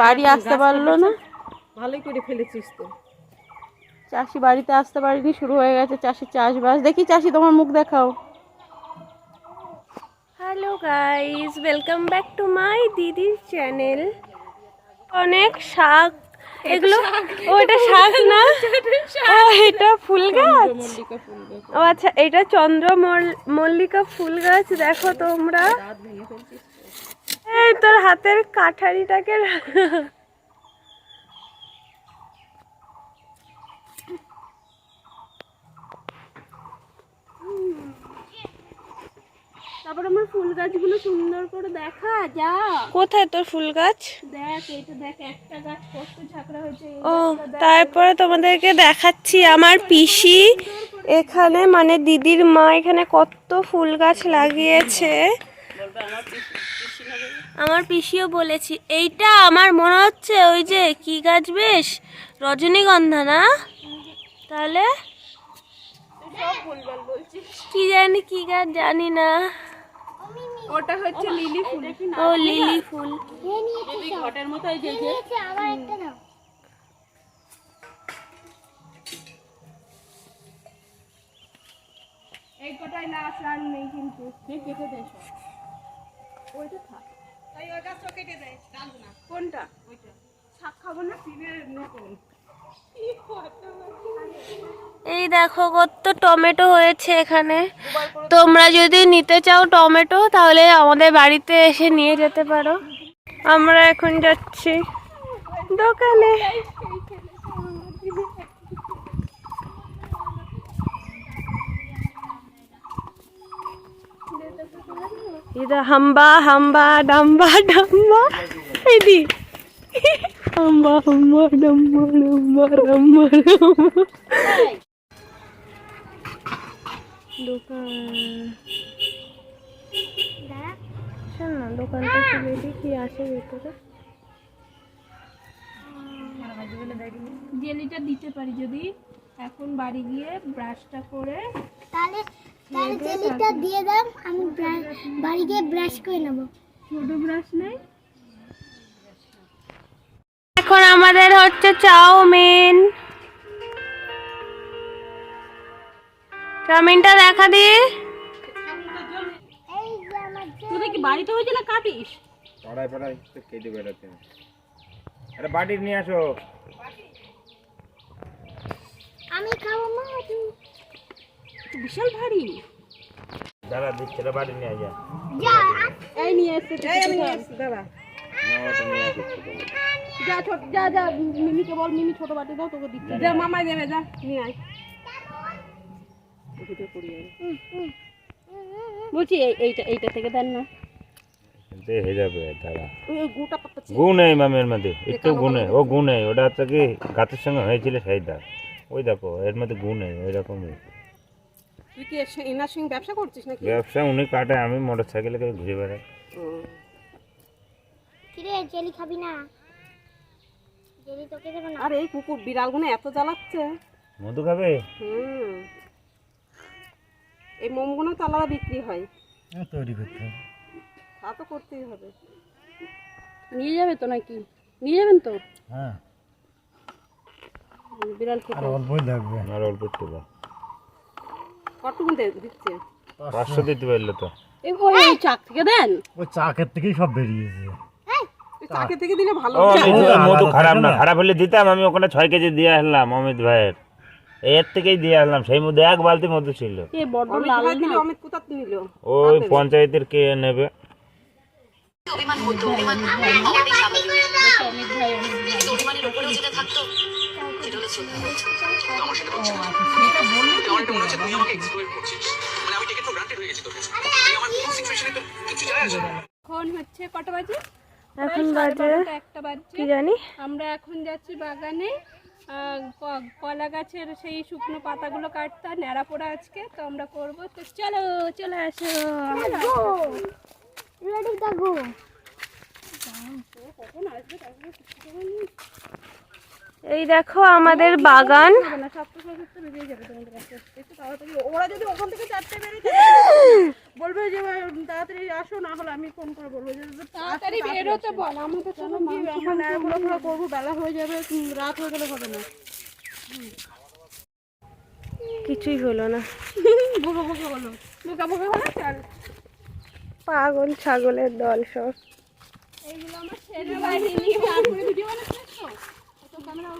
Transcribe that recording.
বাড়ি আসতে পারলো না। ভালোই করে ফেলেছিস তো। চাষি বাড়িতে আসতে পারিনি, শুরু হয়ে গেছে চাষির চাষবাস। দেখি চাষি তোমার মুখ দেখাও। Hello guys, welcome back to my দিদির চ্যানেল। অনেক শাক, এগুলো ওটা শাক না, ও এটা ফুল গাছ। ও আচ্ছা, এটা চন্দ্রমল্লিকা ফুল গাছ। দেখো তোমরা, এই তোর হাতের কাঠারিটাকে তারপর আমার ফুল গাছগুলো সুন্দর করে দেখা যা। কোথায় তোর ফুল গাছ? দেখ, এইটা দেখ, একটা গাছ কত ঝাঁকড়া হয়েছে। ও, তারপরে তোমাদেরকে দেখাচ্ছি আমার পিসি এখানে, মানে দিদির মা এখানে কত ফুল গাছ লাগিয়েছে। আমার পিসিও বলেছি, এইটা আমার মনে হচ্ছে ওই যে কি গাছ, বেশ রজনীগন্ধা না? তাহলে কি জানি কি গাছ, জানি না। ওটা হচ্ছে লিলি ফুল। ও লিলি ফুল। ঘটের মতো এই যে এই কটাই লাশ আর নেই, কিন্তু কেটে দেয় সব। ওইটা থাক, তাই ওই গাছটা কেটে দেয়, জানবো না কোনটা। ওইটা শাক খাবো না, ফিরে নতুন। এই দেখো কত টমেটো হয়েছে এখানে। তোমরা যদি নিতে চাও টমেটো, তাহলে আমাদের বাড়িতে এসে নিয়ে যেতে পারো। আমরা এখন যাচ্ছি দোকানে। ইধর হাম্বা হাম্বা ডাম্বা ডাম্বা, এইদি হাম্বা হাম্বা ডাম্বা ডাম্বা ডাম্বা ডাম্বা। দোকান, শোন না, দোকানটা খুলে দেখি আসে ভেতরে। জেলিটা দিতে পারি যদি এখন বাড়ি গিয়ে ব্রাশটা করে। তাহলে জেলিটা দিয়ে দাও, আমি বাড়ি গিয়ে ব্রাশ করে নেব। ছোট ব্রাশ নেই এখন। আমাদের হচ্ছে চাউমিন। চাউমিনটা দেখা দি। তুই কি বাড়িতে হয়েছে না কাটিস? পড়াই পড়াই তো কেটে বেড়াতে। আরে বাটি নিয়ে আসো। আমি খাবো মা, তুই বিশাল ভারী। দাঁড়া দিচ্ছে, বাটি নিয়ে যা। যা। এই নিয়ে এসে, এই আমি নিয়ে এসে, দাঁড়া। না ওটা নিয়ে আসো। যা ছোট, যা যা, মিমিকে বল, মিমি ছোট বাটি দাও, তোকে দিচ্ছি। যা মামাই দেবে, যা নিয়ে আয়। বলছি এইটা থেকে দেন না, দে হয়ে যাবে। দাঁড়া, ওই গুটা পাতা গুণ নেই মামের মধ্যে, একটু গুণ নেই। ও গুণ নেই, ওটা হচ্ছে কি গাছের সঙ্গে হয়েছিল সেই দাগ। ওই দেখো এর মধ্যে গুণ নেই, ওই রকমই। তুই কি এনার সঙ্গে ব্যবসা করছিস নাকি? ব্যবসা উনি কাটে, আমি মোটর সাইকেলে করে ঘুরে বেড়াই। কিরে জেলি খাবি না? জেলি তোকে দেব না। আর এই কুকুর বিড়ালগুলো এত জ্বালাচ্ছে। মধু খাবে? এই মোমগুলো তো আলাদা বিক্রি হয়, তৈরি করতে হবে। তা তো করতেই হবে। নিয়ে যাবে তো নাকি? নিয়ে যাবেন তো? হ্যাঁ, বিড়াল খেতে আর অল্পই লাগবে। আর অল্প একটু দাও। কতটুকু দিচ্ছে? 500 দিতে পারলে তো। এই চাক থেকে দেন। ওই চাকের থেকেই সব বেরিয়েছে। চাকে থেকে দিলে ভালো। মধু খারাপ না, খারাপ হলে দিতাম। আমি ওখানে 6 কেজি দিয়ে আসলাম অমিত ভাইয়ের, এর থেকেই দিয়ে আসলাম। সেই মধ্যে 1 বালতি মধু ছিল। অমিত কোথা নিল? ওই পঞ্চায়েতের কে নেবে। এখন হচ্ছে কটা বাজে? এখন বাজে একটা বাজে কি জানি। আমরা এখন যাচ্ছি বাগানে কলা গাছের সেই শুকনো পাতাগুলো কাটতে, ন্যাড়া পোড়া আজকে তো আমরা করবো। তো চলো, চলে আসো। রেডি থাকো। এই দেখো আমাদের বাগান। ওরা যদি ওখান থেকে 4টে বেরিয়ে বলবে যে তাড়াতাড়ি আসো, না হলে আমি ফোন করে বলবো যে তাড়াতাড়ি বেরোতে বল। আমাকে চলো কি আমরা নেড়াপোড়া করবো, বেলা হয়ে যাবে, রাত হয়ে গেলে হবে না। কিছুই হলো না, বোকা বোকা হলো, বোকা বোকা হলো। চল, পাগল ছাগলের দল সব। এইগুলো আমার ছেলে বাহিনী। তারপরে ভিডিও বানাচ্ছিস তো ক্যামেরা